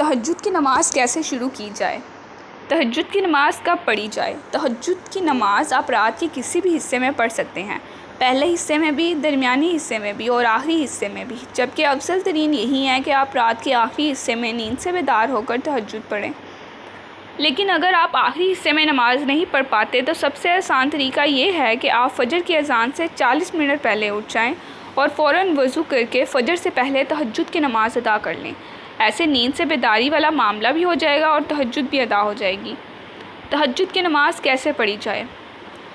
तहज्जुद की नमाज़ कैसे शुरू की जाए। तहज्जुद की नमाज़ कब पढ़ी जाए। तहज्जुद की नमाज़ आप रात के किसी भी हिस्से में पढ़ सकते हैं, पहले हिस्से में भी, दरमियानी हिस्से में भी और आखिरी हिस्से में भी, जबकि अफजल तरीन यही है कि आप रात के आखिरी हिस्से में नींद से बेदार होकर तहज्जुद पढ़ें। लेकिन अगर आप आखिरी हिस्से में नमाज़ नहीं पढ़ पाते तो सबसे आसान तरीका ये है कि आप फ़जर की अज़ान से 40 मिनट पहले उठ जाएं और फ़ौरन वज़ू करके फ़जर से पहले तहज्जुद की नमाज़ अदा कर लें। ऐसे नींद से बेदारी वाला मामला भी हो जाएगा और तहज्जुद भी अदा हो जाएगी। तहज्जुद की नमाज़ कैसे पढ़ी जाए।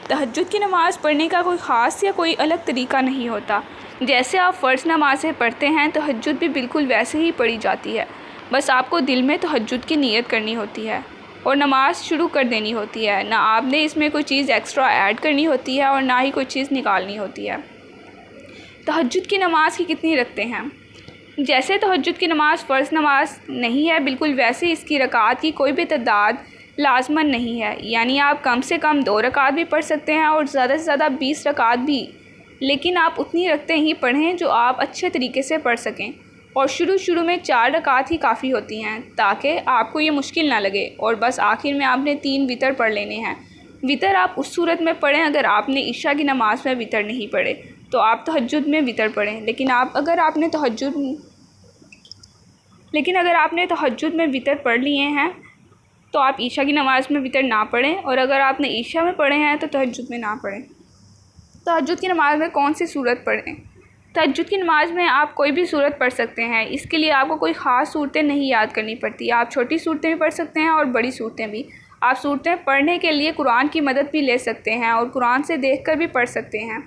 तहज्जुद की नमाज़ पढ़ने का कोई ख़ास या कोई अलग तरीका नहीं होता। जैसे आप फ़र्ज़ नमाज़ें पढ़ते हैं तहज्जुद भी बिल्कुल वैसे ही पढ़ी जाती है। बस आपको दिल में तहज्जुद की नीयत करनी होती है और नमाज़ शुरू कर देनी होती है। ना आपने इसमें कोई चीज़ एक्स्ट्रा ऐड करनी होती है और ना ही कोई चीज़ निकालनी होती है। तहज्जुद की नमाज़ की कितनी रखते हैं। जैसे तहज्जुद की नमाज़ फ़र्ज़ नमाज नहीं है, बिल्कुल वैसे इसकी रकात की कोई भी तादाद लाजमन नहीं है। यानी आप कम से कम 2 रकात भी पढ़ सकते हैं और ज़्यादा से ज़्यादा 20 रकात भी, लेकिन आप उतनी रखते ही पढ़ें जो आप अच्छे तरीके से पढ़ सकें। और शुरू में 4 रकात ही काफ़ी होती हैं ताकि आपको ये मुश्किल ना लगे। और बस आखिर में आपने 3 वितर पढ़ लेने हैं। वितर आप उस सूरत में पढ़ें अगर आपने इशा की नमाज़ में वितर नहीं पढ़े तो आप तहज्जुद में वितर पढ़ें। लेकिन अगर आपने तहज्जुद में वितर पढ़ लिए हैं तो आप ईशा की नमाज़ में वितर ना पढ़ें, और अगर आपने ईशा में पढ़े हैं तो तहज्जुद में ना पढ़ें। तहज्जुद की नमाज़ में कौन सी सूरत पढ़ें। तहज्जुद की नमाज़ में आप कोई भी सूरत पढ़ सकते हैं। इसके लिए आपको कोई ख़ास सूरतें नहीं याद करनी पड़ती। आप छोटी सूरतें भी पढ़ सकते हैं और बड़ी सूरतें भी। आप सूरतें पढ़ने के लिए कुरान की मदद भी ले सकते हैं और कुरान से देखकर भी पढ़ सकते हैं।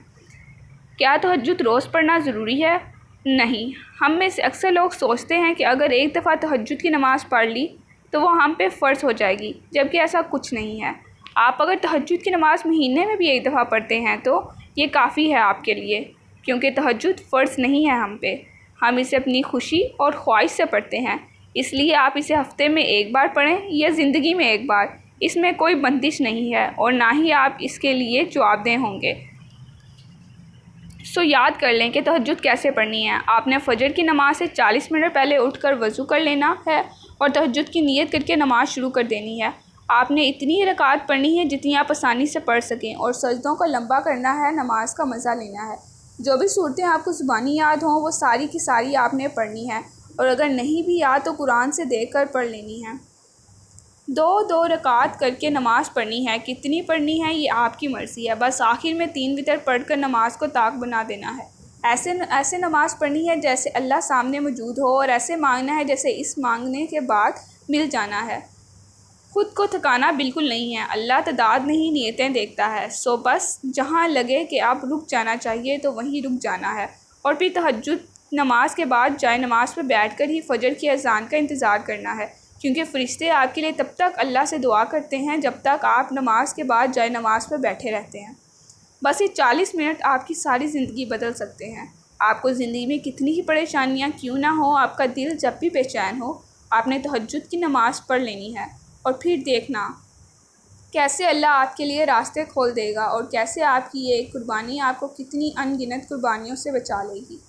क्या तहज्जुद रोज़ पढ़ना ज़रूरी है। नहीं, हम में से अक्सर लोग सोचते हैं कि अगर एक दफ़ा तहज्जुद की नमाज़ पढ़ ली तो वो हम पे फ़र्ज़ हो जाएगी, जबकि ऐसा कुछ नहीं है। आप अगर तहज्जुद की नमाज़ महीने में भी एक दफ़ा पढ़ते हैं तो ये काफ़ी है आपके लिए, क्योंकि तहज्जुद फ़र्ज़ नहीं है हम पे। हम इसे अपनी खुशी और ख्वाहिश से पढ़ते हैं, इसलिए आप इसे हफ़्ते में 1 बार पढ़ें या ज़िंदगी में 1 बार। इसमें कोई बंदिश नहीं है और ना ही आप इसके लिए जवाबदेह होंगे। सो याद कर लें कि तहज्जुद कैसे पढ़नी है। आपने फ़जर की नमाज़ से 40 मिनट पहले उठकर वज़ू कर लेना है और तहज्जुद की नीयत करके नमाज़ शुरू कर देनी है। आपने इतनी ही रकात पढ़नी है जितनी आप आसानी से पढ़ सकें और सजदों को लंबा करना है, नमाज का मज़ा लेना है। जो भी सूरतें आपको ज़ुबानी याद हों वो सारी की सारी आपने पढ़नी है, और अगर नहीं भी याद तो कुरान से देख कर पढ़ लेनी है। 2 रकात करके नमाज़ पढ़नी है। कितनी पढ़नी है ये आपकी मर्ज़ी है। बस आखिर में 3 वितर पढ़कर नमाज को ताक बना देना है। ऐसे नमाज़ पढ़नी है जैसे अल्लाह सामने मौजूद हो, और ऐसे मांगना है जैसे इस मांगने के बाद मिल जाना है। ख़ुद को थकाना बिल्कुल नहीं है। अल्लाह तादाद नहीं नीयतें देखता है। सो बस जहाँ लगे कि आप रुक जाना चाहिए तो वहीं रुक जाना है, और फिर तहज्जुद नमाज के बाद जाए नमाज पर बैठकर ही फ़जर की अज़ान का इंतज़ार करना है, क्योंकि फ़रिश्ते आपके लिए तब तक अल्लाह से दुआ करते हैं जब तक आप नमाज के बाद जाए नमाज पर बैठे रहते हैं। बस ये 40 मिनट आपकी सारी ज़िंदगी बदल सकते हैं। आपको ज़िंदगी में कितनी ही परेशानियाँ क्यों ना हो, आपका दिल जब भी बेचैन हो, आपने तहज्जुद की नमाज़ पढ़ लेनी है, और फिर देखना कैसे अल्लाह आपके लिए रास्ते खोल देगा और कैसे आपकी ये कुर्बानी आपको कितनी अनगिनत कुर्बानियों से बचा लेगी।